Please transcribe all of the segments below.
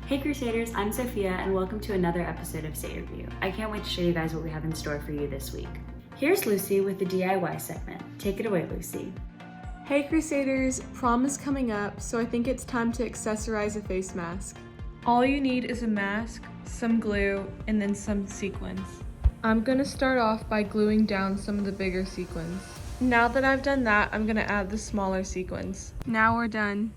Hey Crusaders, I'm Sophia and welcome to another episode of State Review. I can't wait to show you guys what we have in store for you this week. Here's Lucy with the DIY segment. Take it away, Lucy. Hey Crusaders, prom is coming up, so I think it's time to accessorize a face mask. All you need is a mask, some glue, and then some sequins. I'm gonna start off by gluing down some of the bigger sequins. Now that I've done that, I'm gonna add the smaller sequins. Now we're done.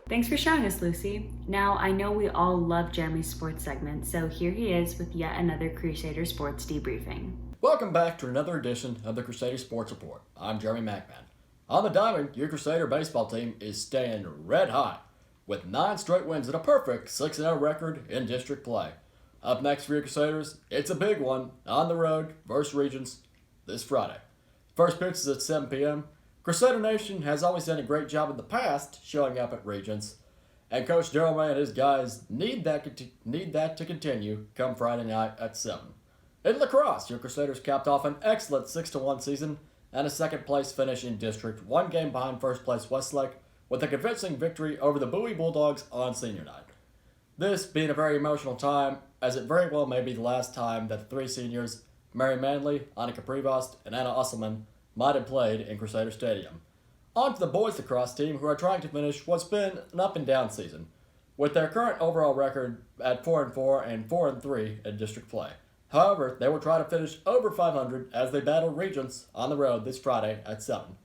Thanks for showing us, Lucy. Now, I know we all love Jeremy's sports segment, so here he is with yet another Crusader sports debriefing. Welcome back to another edition of the Crusader Sports Report. I'm Jeremy McMahon. On the diamond, your Crusader baseball team is staying red hot, with 9 straight wins and a perfect 6-0 record in district play. Up next for your Crusaders, it's a big one, on the road versus Regents this Friday. First pitch is at 7 p.m. Crusader Nation has always done a great job in the past showing up at Regents, and Coach Daryl May and his guys need that to continue come Friday night at 7. In lacrosse, your Crusaders capped off an excellent 6-1 season and a second-place finish in district, 1 game behind first-place Westlake, with a convincing victory over the Bowie Bulldogs on senior night. This being a very emotional time, as it very well may be the last time that the 3 seniors, Mary Manley, Annika Prevost, and Anna Usselman, might have played in Crusader Stadium. On to the boys lacrosse team, who are trying to finish what's been an up-and-down season, with their current overall record at 4-4 and 4-3 in district play. However, they will try to finish over 500 as they battle Regents on the road this Friday at 7.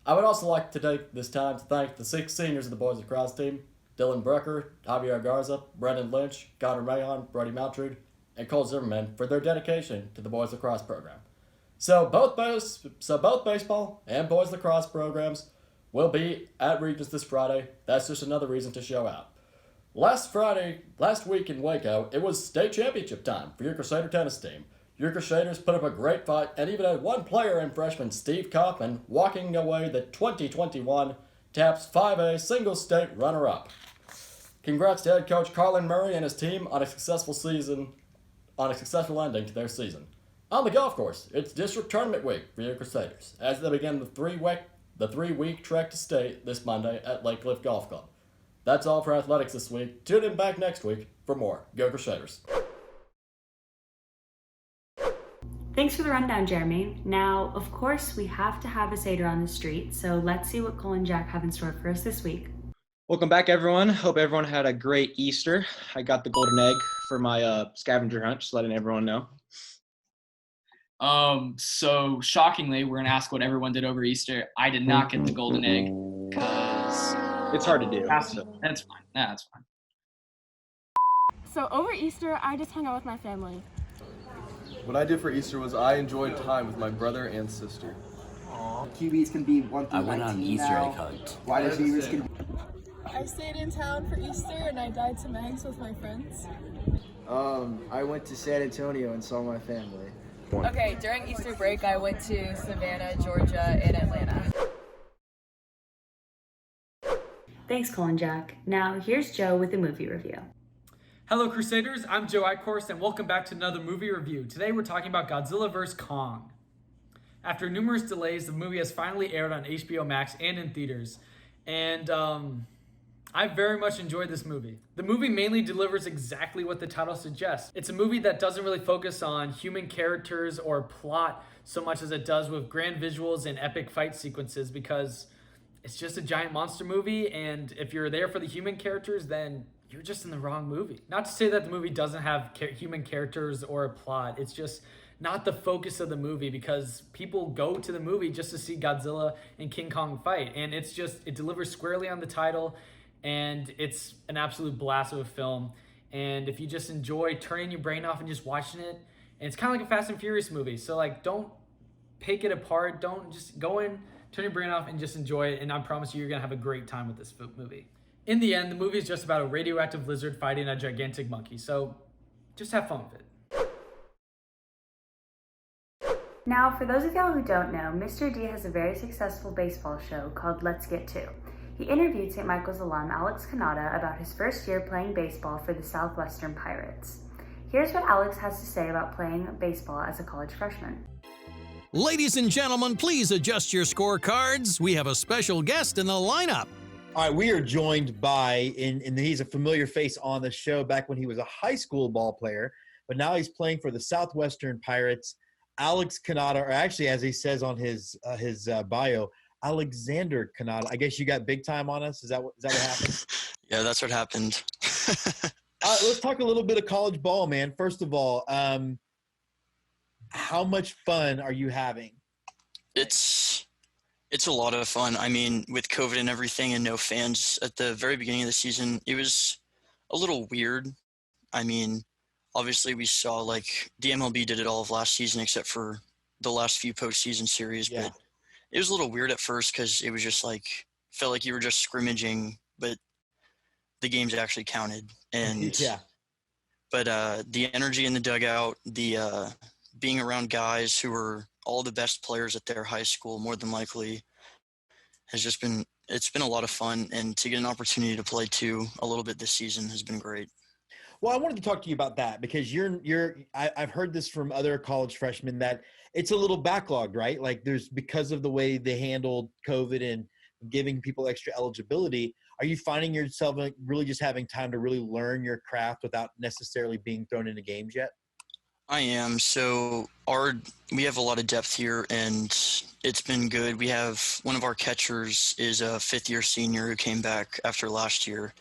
I would also like to take this time to thank the 6 seniors of the boys lacrosse team, Dylan Brucker, Javier Garza, Brendan Lynch, Connor Mahon, Brody Maltrude, and Cole Zimmerman for their dedication to the boys lacrosse program. So both baseball and boys lacrosse programs will be at Regents this Friday. That's just another reason to show out. Last week in Waco, it was state championship time for your Crusader tennis team. Your Crusaders put up a great fight and even had one player in freshman Steve Kaufman walking away the 2021 TAPS 5A single state runner-up. Congrats to head coach Carlin Murray and his team on a successful ending to their season. On the golf course, it's district tournament week for your Crusaders as they begin the 3-week trek to state this Monday at Lake Cliff Golf Club. That's all for athletics this week. Tune in back next week for more. Go Crusaders. Thanks for the rundown, Jeremy. Now, of course, we have to have a Seder on the street, so let's see what Cole and Jack have in store for us this week. Welcome back, everyone. Hope everyone had a great Easter. I got the golden egg for my scavenger hunt, just letting everyone know. So shockingly, we're going to ask what everyone did over Easter. I did not get the golden egg because it's hard to do. That's fine. Yeah, that's fine. So over Easter, I just hung out with my family. What I did for Easter was I enjoyed time with my brother and sister. QBs can be 1 through 19 I went on an Easter egg hunt. Wide receivers can be... I stayed in town for Easter and I died some eggs with my friends. I went to San Antonio and saw my family. Okay, during Easter break, I went to Savannah, Georgia, and Atlanta. Thanks, Cole and Jack. Now, here's Joe with the movie review. Hello Crusaders, I'm Joe Eichhorst and welcome back to another movie review. Today we're talking about Godzilla vs. Kong. After numerous delays, the movie has finally aired on HBO Max and in theaters. And I very much enjoyed this movie. The movie mainly delivers exactly what the title suggests. It's a movie that doesn't really focus on human characters or plot so much as it does with grand visuals and epic fight sequences, because it's just a giant monster movie, and if you're there for the human characters, then you're just in the wrong movie. Not to say that the movie doesn't have human characters or a plot. It's just not the focus of the movie, because people go to the movie just to see Godzilla and King Kong fight. And it delivers squarely on the title, and it's an absolute blast of a film. And if you just enjoy turning your brain off and just watching it, and it's kind of like a Fast and Furious movie. So like, don't pick it apart. Don't just go in, turn your brain off, and just enjoy it. And I promise you're gonna have a great time with this movie. In the end, the movie is just about a radioactive lizard fighting a gigantic monkey. So just have fun with it. Now, for those of y'all who don't know, Mr. D has a very successful baseball show called Let's Get To. He interviewed St. Michael's alum Alex Canada about his first year playing baseball for the Southwestern Pirates. Here's what Alex has to say about playing baseball as a college freshman. Ladies and gentlemen, please adjust your scorecards. We have a special guest in the lineup. All right, we are joined by, and he's a familiar face on the show back when he was a high school ball player, but now he's playing for the Southwestern Pirates. Alex Canada, or actually, as he says on his bio, Alexander Canada. I guess you got big time on us. Is that what happened? Yeah, that's what happened. All right, let's talk a little bit of college ball, man. First of all, how much fun are you having? It's a lot of fun. I mean, with COVID and everything and no fans at the very beginning of the season, it was a little weird. I mean, obviously we saw like the MLB did it all of last season except for the last few postseason series, but it was a little weird at first because it was just like felt like you were just scrimmaging, but the games actually counted. And but the energy in the dugout, the being around guys who were all the best players at their high school, more than likely, it's been a lot of fun. And to get an opportunity to play too a little bit this season has been great. Well, I wanted to talk to you about that because I've heard this from other college freshmen that it's a little backlogged, right? Like because of the way they handled COVID and giving people extra eligibility, are you finding yourself really just having time to really learn your craft without necessarily being thrown into games yet? I am. So we have a lot of depth here, and it's been good. We have one of our catchers is a fifth-year senior who came back after last year.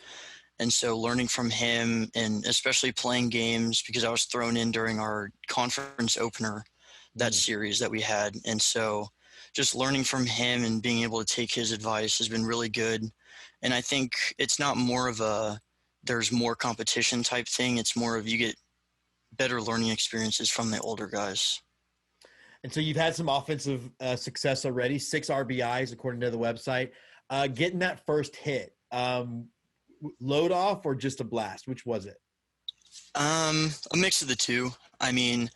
And so learning from him and especially playing games because I was thrown in during our conference opener, that series that we had. And so just learning from him and being able to take his advice has been really good. And I think it's not more of there's more competition type thing. It's more of you get better learning experiences from the older guys. And so you've had some offensive success already, 6 RBIs according to the website. Getting that first hit, load off or just a blast? Which was it? A mix of the two. I mean,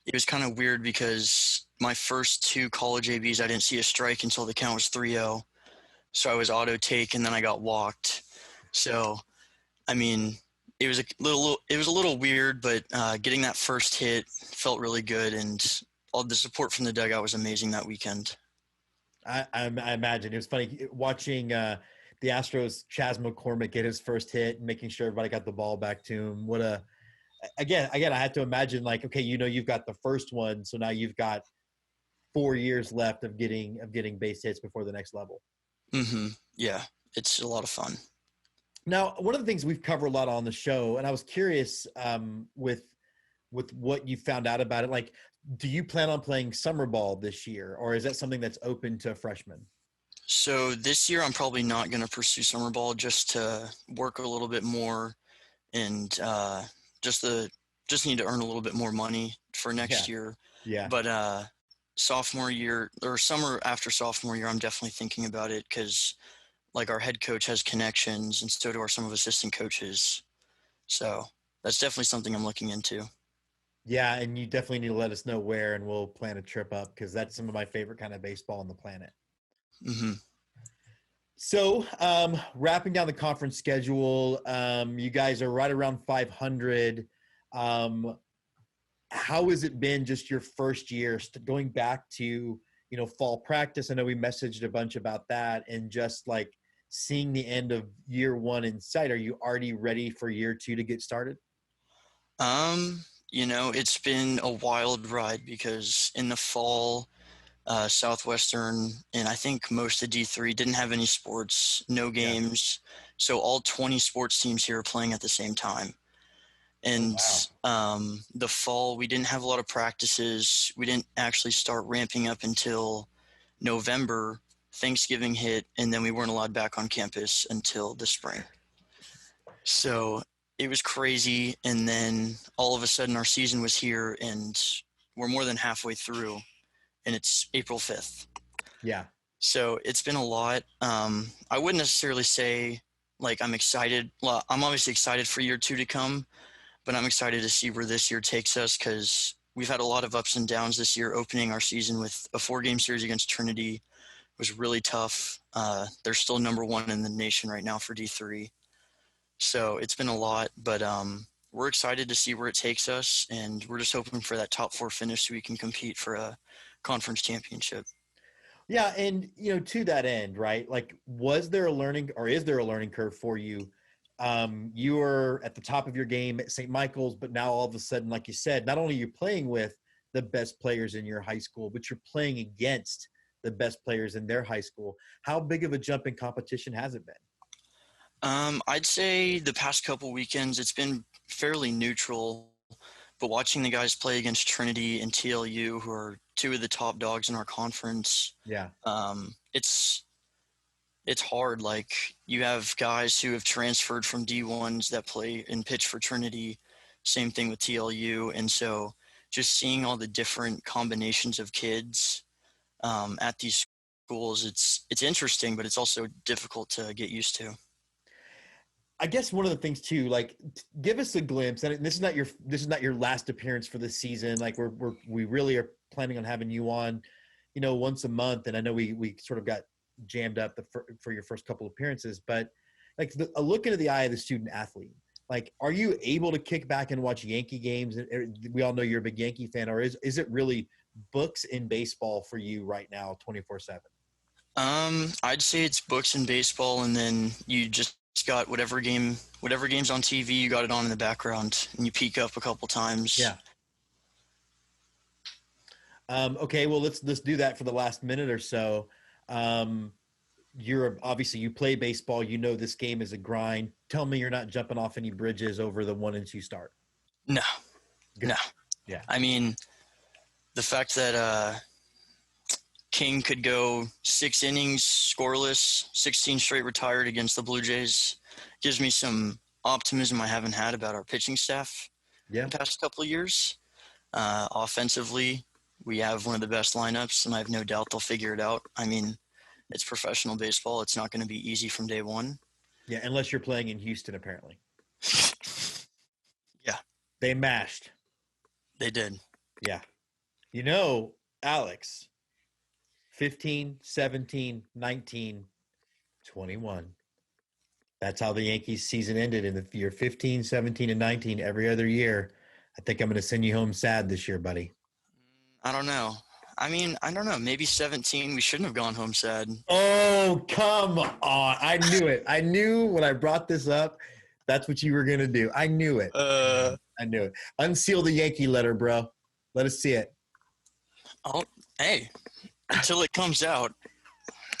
it was kind of weird because my first 2 college ABs, I didn't see a strike until the count was 3-0. So I was auto take and then I got walked. So, I mean, it was a little weird, but getting that first hit felt really good, and all the support from the dugout was amazing that weekend. I imagine it was funny watching the Astros Chas McCormick get his first hit and making sure everybody got the ball back to him. Again, I had to imagine like, okay, you've got the first one, so now you've got 4 years left of getting base hits before the next level. Mm-hmm. Yeah, it's a lot of fun. Now, one of the things we've covered a lot on the show, and I was curious with what you found out about it, like, do you plan on playing summer ball this year, or is that something that's open to freshmen? So this year I'm probably not going to pursue summer ball just to work a little bit more and just need to earn a little bit more money for next year. Yeah. But sophomore year or summer after sophomore year, I'm definitely thinking about it because like our head coach has connections and so do some of assistant coaches. So that's definitely something I'm looking into. Yeah, and you definitely need to let us know where, and we'll plan a trip up because that's some of my favorite kind of baseball on the planet. Mm-hmm. So wrapping down the conference schedule, you guys are right around 500. How has it been just your first year going back to, fall practice? I know we messaged a bunch about that, and just like seeing the end of year 1 in sight. Are you already ready for year 2 to get started? It's been a wild ride because in the fall, Southwestern and I think most of D3 didn't have any sports, no games. Yeah. So all 20 sports teams here are playing at the same time. And the fall, we didn't have a lot of practices. We didn't actually start ramping up until November. Thanksgiving hit, and then we weren't allowed back on campus until the spring. So it was crazy. And then all of a sudden our season was here, and we're more than halfway through, and it's April 5th. Yeah. So it's been a lot. I wouldn't necessarily say like I'm excited. Well, I'm obviously excited for year 2 to come, but I'm excited to see where this year takes us because we've had a lot of ups and downs this year. Opening our season with a 4-game series against Trinity was really tough. They're still number 1 in the nation right now for D3. So it's been a lot, but we're excited to see where it takes us, and we're just hoping for that top 4 finish so we can compete for a conference championship. Yeah, and to that end, right? Like, was there a learning, or is there a learning curve for you? You were at the top of your game at St. Michael's, but now all of a sudden, like you said, not only are you playing with the best players in your high school, but you're playing against the best players in their high school. How big of a jump in competition has it been? I'd say the past couple weekends it's been fairly neutral, but watching the guys play against Trinity and TLU, who are two of the top dogs in our conference, Yeah. It's hard. Like, you have guys who have transferred from D1s that play and pitch for Trinity. Same thing with TLU. And so just seeing all the different combinations of kids at these schools, it's interesting, but it's also difficult to get used to. I guess one of the things too, like, give us a glimpse, and this is not your last appearance for the season. Like, we really are planning on having you on, once a month. And I know we sort of got jammed up for your first couple appearances, but like a look into the eye of the student athlete. Like, are you able to kick back and watch Yankee games? We all know you're a big Yankee fan, or is it really books in baseball for you right now, 24/7? I'd say it's books and baseball, and then you just got whatever game's on TV, you got it on in the background, and you peek up a couple times. Yeah. Okay, well, let's do that for the last minute or so. You play baseball. This game is a grind. Tell me you're not jumping off any bridges over the 1 and 2 start. No. Good. No. Yeah. I mean, the fact that King could go 6 innings scoreless, 16 straight retired against the Blue Jays gives me some optimism I haven't had about our pitching staff the past couple of years. Offensively, we have one of the best lineups, and I have no doubt they'll figure it out. I mean, it's professional baseball. It's not going to be easy from day one. Yeah, unless you're playing in Houston, apparently. Yeah. They mashed. They did. Yeah. Alex, 15, 17, 19, 21. That's how the Yankees season ended in the year 15, 17, and 19 every other year. I think I'm going to send you home sad this year, buddy. I don't know. I mean, I don't know. Maybe 17, we shouldn't have gone home sad. Oh, come on. I knew it. I knew when I brought this up, that's what you were going to do. I knew it. I knew it. Unseal the Yankee letter, bro. Let us see it. Oh, hey, until it comes out,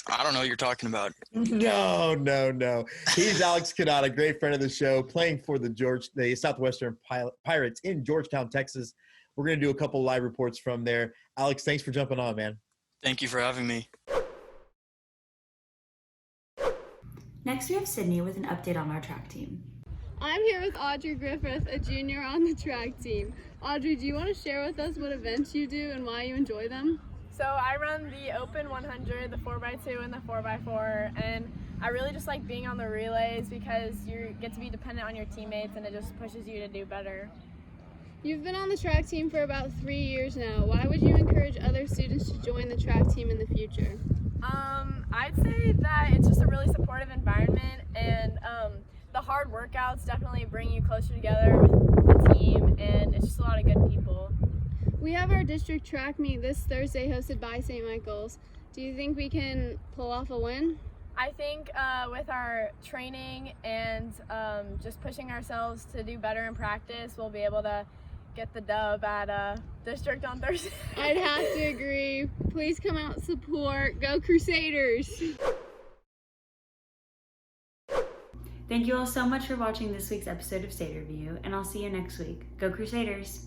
I don't know what you're talking about. No. He's Alex Cannata, great friend of the show, playing for the Southwestern Pirates in Georgetown, Texas. We're going to do a couple live reports from there. Alex, thanks for jumping on, man. Thank you for having me. Next, we have Sydney with an update on our track team. I'm here with Audrey Griffith, a junior on the track team. Audrey, do you want to share with us what events you do and why you enjoy them? So I run the Open 100, the 4x2, and the 4x4, and I really just like being on the relays because you get to be dependent on your teammates and it just pushes you to do better. You've been on the track team for about 3 years now. Why would you encourage other students to join the track team in the future? I'd say that it's just a really supportive environment, and the hard workouts definitely bring you closer together with the team, and it's just a lot of good people. We have our district track meet this Thursday hosted by St. Michael's. Do you think we can pull off a win? I think with our training and just pushing ourselves to do better in practice, we'll be able to get the dub at district on Thursday. I'd have to agree. Please come out and support. Go Crusaders! Thank you all so much for watching this week's episode of State Review, and I'll see you next week. Go Crusaders!